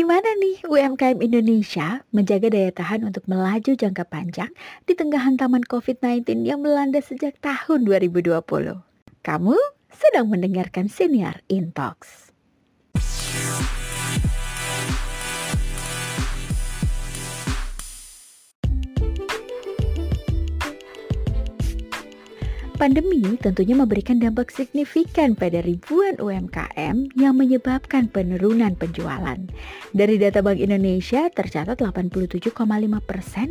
Bagaimana nih UMKM Indonesia menjaga daya tahan untuk melaju jangka panjang di tengah hantaman COVID-19 yang melanda sejak tahun 2020? Kamu sedang mendengarkan Senior in Talks. Pandemi tentunya memberikan dampak signifikan pada ribuan UMKM yang menyebabkan penurunan penjualan. Dari data Bank Indonesia, tercatat 87,5%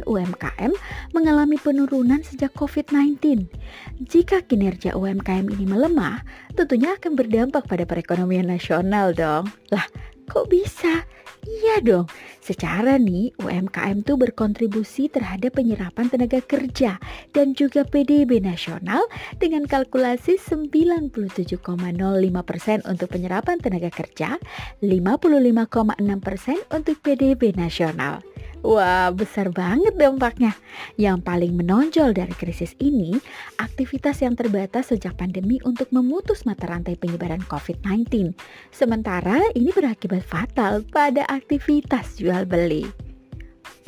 UMKM mengalami penurunan sejak COVID-19. Jika kinerja UMKM ini melemah, tentunya akan berdampak pada perekonomian nasional dong. Lah, kok bisa? Iya dong, secara nih UMKM tuh berkontribusi terhadap penyerapan tenaga kerja dan juga PDB nasional dengan kalkulasi 97,05% untuk penyerapan tenaga kerja, 55,6% untuk PDB nasional. Wah, besar banget dampaknya. Yang paling menonjol dari krisis ini, aktivitas yang terbatas sejak pandemi untuk memutus mata rantai penyebaran COVID-19. Sementara ini berakibat fatal pada aktivitas jual beli.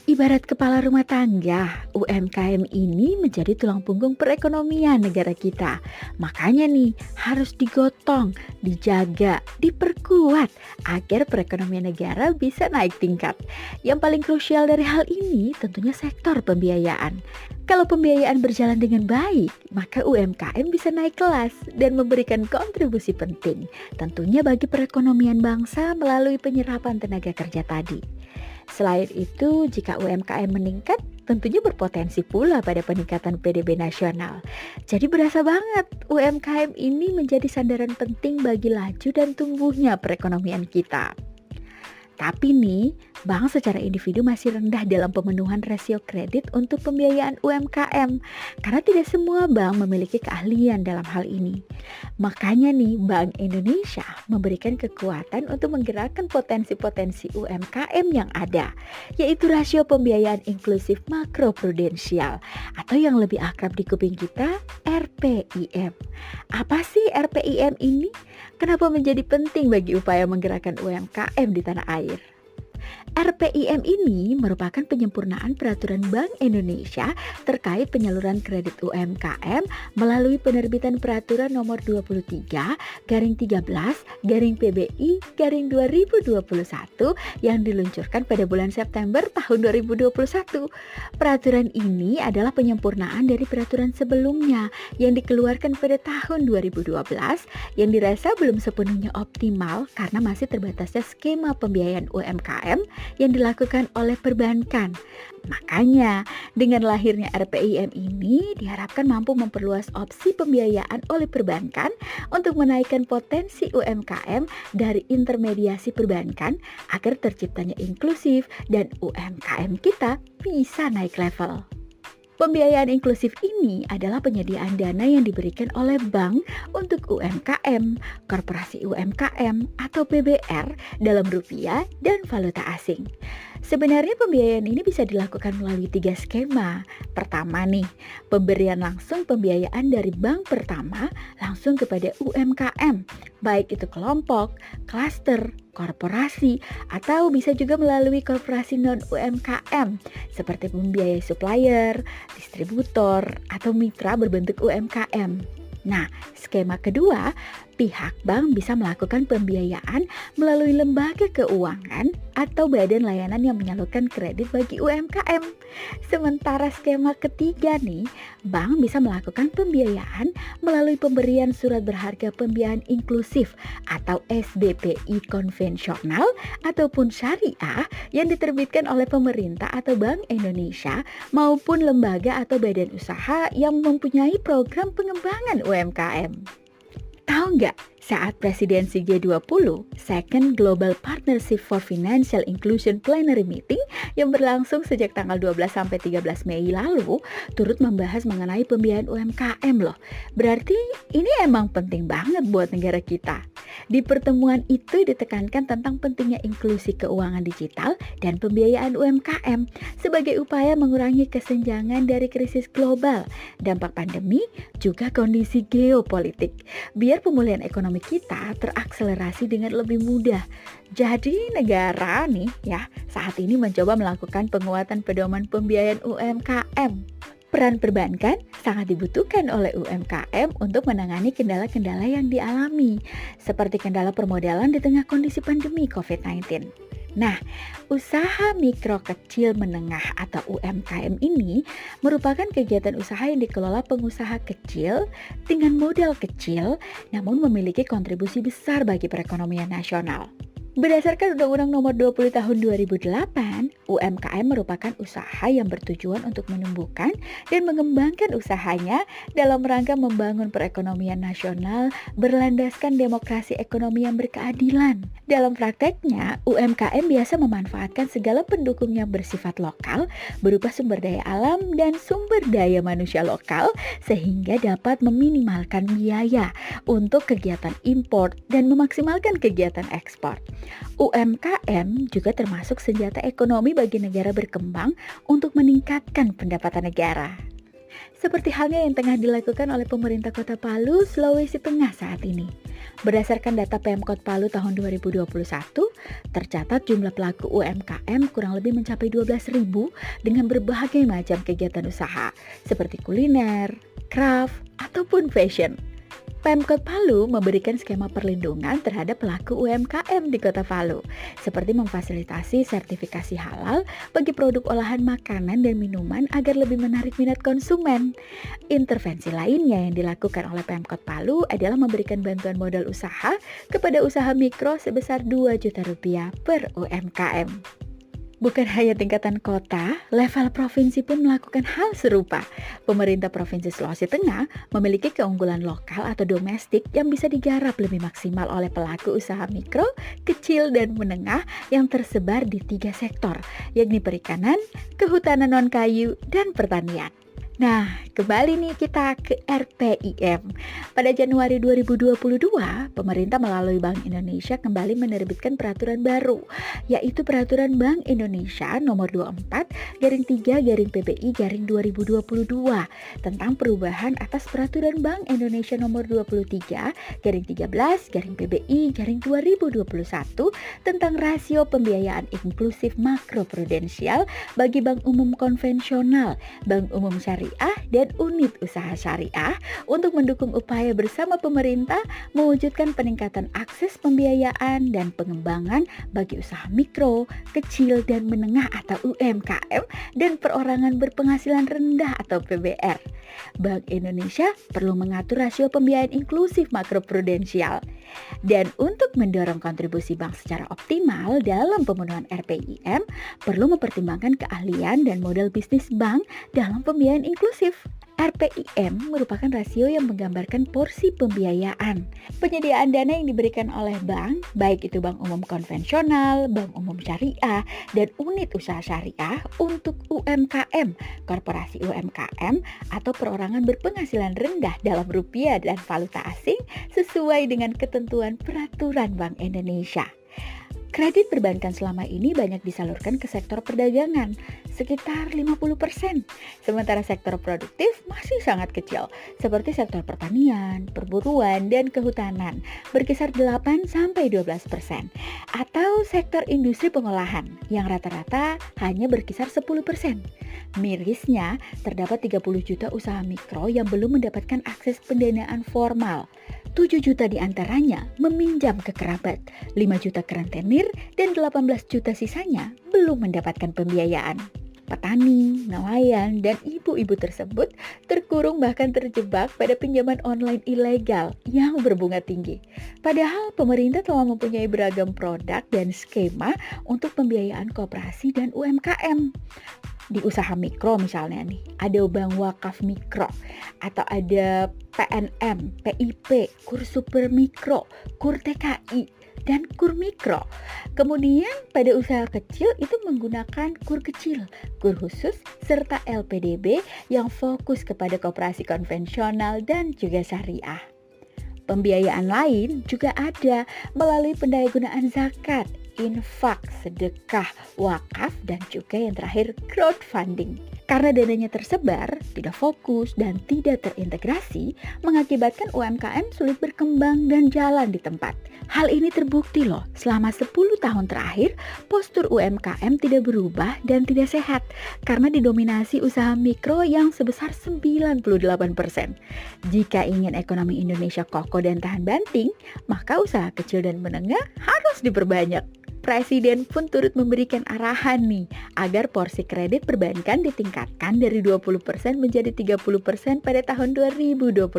Ibarat kepala rumah tangga, UMKM ini menjadi tulang punggung perekonomian negara kita. Makanya nih, harus digotong, dijaga, diperkuat agar perekonomian negara bisa naik tingkat. Yang paling krusial dari hal ini tentunya sektor pembiayaan. Kalau pembiayaan berjalan dengan baik, maka UMKM bisa naik kelas dan memberikan kontribusi penting, tentunya bagi perekonomian bangsa melalui penyerapan tenaga kerja tadi. Selain itu, jika UMKM meningkat, tentunya berpotensi pula pada peningkatan PDB nasional. Jadi berasa banget UMKM ini menjadi sandaran penting bagi laju dan tumbuhnya perekonomian kita. Tapi nih, bank secara individu masih rendah dalam pemenuhan rasio kredit untuk pembiayaan UMKM karena tidak semua bank memiliki keahlian dalam hal ini. Makanya nih, Bank Indonesia memberikan kekuatan untuk menggerakkan potensi-potensi UMKM yang ada, yaitu rasio pembiayaan inklusif makroprudensial atau yang lebih akrab di kuping kita, RPIM. Apa sih RPIM ini? Kenapa menjadi penting bagi upaya menggerakkan UMKM di tanah air? RPIM ini merupakan penyempurnaan peraturan Bank Indonesia terkait penyaluran kredit UMKM melalui penerbitan peraturan nomor 23/13/PBI/2021 yang diluncurkan pada bulan September tahun 2021. Peraturan ini adalah penyempurnaan dari peraturan sebelumnya yang dikeluarkan pada tahun 2012 yang dirasa belum sepenuhnya optimal karena masih terbatasnya skema pembiayaan UMKM yang dilakukan oleh perbankan. Makanya, dengan lahirnya RPIM ini diharapkan mampu memperluas opsi pembiayaan oleh perbankan untuk menaikkan potensi UMKM dari intermediasi perbankan agar terciptanya inklusif dan UMKM kita bisa naik level. Pembiayaan inklusif ini adalah penyediaan dana yang diberikan oleh bank untuk UMKM, korporasi UMKM atau PBR dalam rupiah dan valuta asing. Sebenarnya pembiayaan ini bisa dilakukan melalui 3 skema. Pertama nih, pemberian langsung pembiayaan dari bank pertama langsung kepada UMKM, baik itu kelompok, klaster, korporasi, atau bisa juga melalui korporasi non-UMKM seperti pembiayaan supplier, distributor, atau mitra berbentuk UMKM. Nah, skema kedua, pihak bank bisa melakukan pembiayaan melalui lembaga keuangan atau badan layanan yang menyalurkan kredit bagi UMKM. Sementara skema ketiga nih, bank bisa melakukan pembiayaan melalui pemberian surat berharga pembiayaan inklusif atau SBPI konvensional ataupun syariah yang diterbitkan oleh pemerintah atau Bank Indonesia maupun lembaga atau badan usaha yang mempunyai program pengembangan UMKM. Tahu nggak, saat presidensi G20, Second Global Partnership for Financial Inclusion Plenary Meeting yang berlangsung sejak tanggal 12-13 Mei lalu, turut membahas mengenai pembiayaan UMKM loh. Berarti ini emang penting banget buat negara kita. Di pertemuan itu ditekankan tentang pentingnya inklusi keuangan digital dan pembiayaan UMKM sebagai upaya mengurangi kesenjangan dari krisis global, dampak pandemi, juga kondisi geopolitik. Biar pemulihan ekonomi kita terakselerasi dengan lebih mudah. Jadi negara nih ya saat ini mencoba melakukan penguatan pedoman pembiayaan UMKM. Peran perbankan sangat dibutuhkan oleh UMKM untuk menangani kendala-kendala yang dialami, seperti kendala permodalan di tengah kondisi pandemi COVID-19. Nah, usaha mikro kecil menengah atau UMKM ini merupakan kegiatan usaha yang dikelola pengusaha kecil dengan modal kecil, namun memiliki kontribusi besar bagi perekonomian nasional. Berdasarkan Undang-Undang Nomor 20 Tahun 2008, UMKM merupakan usaha yang bertujuan untuk menumbuhkan dan mengembangkan usahanya dalam rangka membangun perekonomian nasional berlandaskan demokrasi ekonomi yang berkeadilan. Dalam prakteknya, UMKM biasa memanfaatkan segala pendukung yang bersifat lokal berupa sumber daya alam dan sumber daya manusia lokal sehingga dapat meminimalkan biaya untuk kegiatan impor dan memaksimalkan kegiatan ekspor. UMKM juga termasuk senjata ekonomi bagi negara berkembang untuk meningkatkan pendapatan negara. Seperti halnya yang tengah dilakukan oleh pemerintah Kota Palu, Sulawesi Tengah saat ini. Berdasarkan data Pemkot Palu tahun 2021, tercatat jumlah pelaku UMKM kurang lebih mencapai 12.000 dengan berbagai macam kegiatan usaha seperti kuliner, craft, ataupun fashion. Pemkot Palu memberikan skema perlindungan terhadap pelaku UMKM di Kota Palu, seperti memfasilitasi sertifikasi halal bagi produk olahan makanan dan minuman agar lebih menarik minat konsumen. Intervensi lainnya yang dilakukan oleh Pemkot Palu adalah memberikan bantuan modal usaha kepada usaha mikro sebesar Rp2 juta per UMKM. Bukan hanya tingkatan kota, level provinsi pun melakukan hal serupa. Pemerintah Provinsi Sulawesi Tengah memiliki keunggulan lokal atau domestik yang bisa digarap lebih maksimal oleh pelaku usaha mikro, kecil, dan menengah yang tersebar di 3 sektor, yakni perikanan, kehutanan non-kayu, dan pertanian. Nah, kembali nih kita ke RPIM. Pada Januari 2022, pemerintah melalui Bank Indonesia kembali menerbitkan peraturan baru, yaitu Peraturan Bank Indonesia Nomor 24/3/PBI/2022 tentang perubahan atas Peraturan Bank Indonesia Nomor 23/13/PBI/2021 tentang rasio pembiayaan inklusif makroprudensial bagi bank umum konvensional, bank umum syariah, dan unit usaha syariah untuk mendukung upaya bersama pemerintah mewujudkan peningkatan akses pembiayaan dan pengembangan bagi usaha mikro, kecil, dan menengah atau UMKM dan perorangan berpenghasilan rendah atau PBR. Bank Indonesia perlu mengatur rasio pembiayaan inklusif makroprudensial. Dan untuk mendorong kontribusi bank secara optimal dalam pemenuhan RPIM, perlu mempertimbangkan keahlian dan model bisnis bank dalam pembiayaan inklusif. RPIM merupakan rasio yang menggambarkan porsi pembiayaan. Penyediaan dana yang diberikan oleh bank, baik itu bank umum konvensional, bank umum syariah, dan unit usaha syariah untuk UMKM, korporasi UMKM, atau perorangan berpenghasilan rendah dalam rupiah dan valuta asing sesuai dengan ketentuan peraturan Bank Indonesia. Kredit perbankan selama ini banyak disalurkan ke sektor perdagangan, sekitar 50%. Sementara sektor produktif masih sangat kecil, seperti sektor pertanian, perburuan, dan kehutanan, berkisar 8-12%. Atau sektor industri pengolahan, yang rata-rata hanya berkisar 10%. Mirisnya, terdapat 30 juta usaha mikro yang belum mendapatkan akses pendanaan formal. 7 juta diantaranya meminjam ke kerabat, 5 juta ke rentenir, dan 18 juta sisanya belum mendapatkan pembiayaan. Petani, nelayan, dan ibu-ibu tersebut terkurung bahkan terjebak pada pinjaman online ilegal yang berbunga tinggi. Padahal pemerintah telah mempunyai beragam produk dan skema untuk pembiayaan koperasi dan UMKM. Di usaha mikro misalnya nih, ada bank wakaf mikro, atau ada PNM, PIP, KUR Super Mikro, KUR TKI, dan KUR Mikro. Kemudian pada usaha kecil itu menggunakan KUR kecil, KUR khusus, serta LPDB yang fokus kepada koperasi konvensional dan juga syariah. Pembiayaan lain juga ada melalui pendayagunaan zakat, infak, sedekah, wakaf, dan juga yang terakhir crowdfunding. Karena dananya tersebar, tidak fokus, dan tidak terintegrasi, mengakibatkan UMKM sulit berkembang dan jalan di tempat. Hal ini terbukti loh, selama 10 tahun terakhir, postur UMKM tidak berubah dan tidak sehat, karena didominasi usaha mikro yang sebesar 98%. Jika ingin ekonomi Indonesia kokoh dan tahan banting, maka usaha kecil dan menengah harus diperbanyak. Presiden pun turut memberikan arahan nih agar porsi kredit perbankan ditingkatkan dari 20% menjadi 30% pada tahun 2024.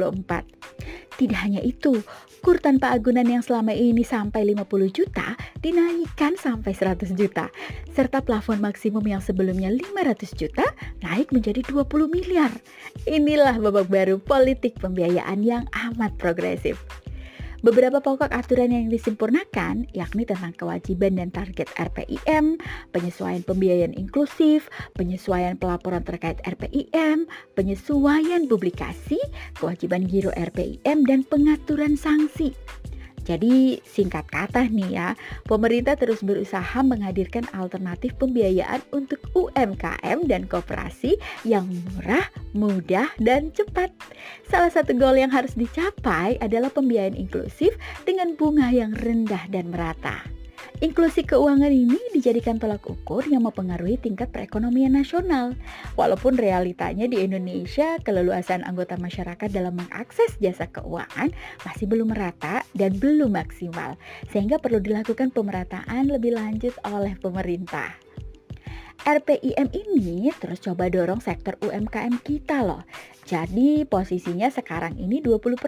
Tidak hanya itu, kur tanpa agunan yang selama ini sampai 50 juta dinaikkan sampai 100 juta, serta plafon maksimum yang sebelumnya 500 juta naik menjadi 20 miliar. Inilah babak baru politik pembiayaan yang amat progresif. Beberapa pokok aturan yang disempurnakan yakni tentang kewajiban dan target RPIM, penyesuaian pembiayaan inklusif, penyesuaian pelaporan terkait RPIM, penyesuaian publikasi, kewajiban giro RPIM, dan pengaturan sanksi. Jadi singkat kata nih ya, pemerintah terus berusaha menghadirkan alternatif pembiayaan untuk UMKM dan koperasi yang murah, mudah, dan cepat. Salah satu goal yang harus dicapai adalah pembiayaan inklusif dengan bunga yang rendah dan merata. Inklusi keuangan ini dijadikan tolak ukur yang mempengaruhi tingkat perekonomian nasional. Walaupun realitanya di Indonesia, keleluasan anggota masyarakat dalam mengakses jasa keuangan masih belum merata dan belum maksimal, sehingga perlu dilakukan pemerataan lebih lanjut oleh pemerintah. RPIM ini terus coba dorong sektor UMKM kita loh. Jadi posisinya sekarang ini 20%,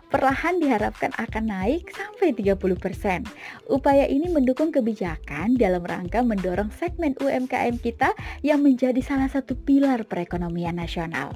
perlahan diharapkan akan naik sampai 30%. Upaya ini mendukung kebijakan dalam rangka mendorong segmen UMKM kita yang menjadi salah satu pilar perekonomian nasional.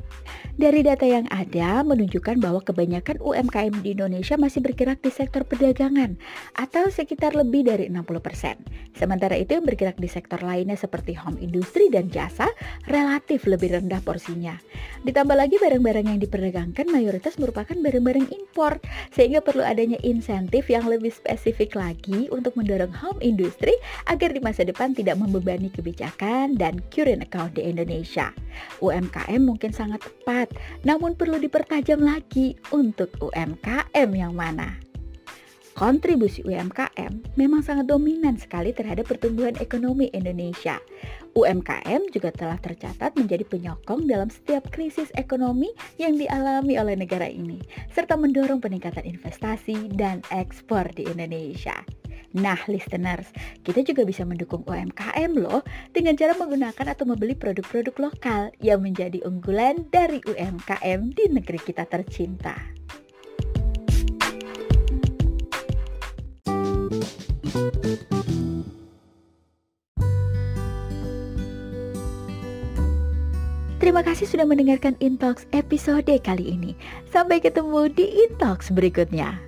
Dari data yang ada menunjukkan bahwa kebanyakan UMKM di Indonesia masih bergerak di sektor perdagangan atau sekitar lebih dari 60%. Sementara itu yang bergerak di sektor lainnya seperti home industri dan jasa relatif lebih rendah porsinya. Ditambah lagi barang-barang yang diperdagangkan mayoritas merupakan barang-barang impor, sehingga perlu adanya insentif yang lebih spesifik lagi untuk mendorong home industry agar di masa depan tidak membebani kebijakan dan current account di Indonesia. UMKM mungkin sangat tepat, namun perlu dipertajam lagi untuk UMKM yang mana. Kontribusi UMKM memang sangat dominan sekali terhadap pertumbuhan ekonomi Indonesia. UMKM juga telah tercatat menjadi penyokong dalam setiap krisis ekonomi yang dialami oleh negara ini, serta mendorong peningkatan investasi dan ekspor di Indonesia. Nah, listeners, kita juga bisa mendukung UMKM loh dengan cara menggunakan atau membeli produk-produk lokal yang menjadi unggulan dari UMKM di negeri kita tercinta. Terima kasih sudah mendengarkan Intalks episode kali ini. Sampai ketemu di Intalks berikutnya.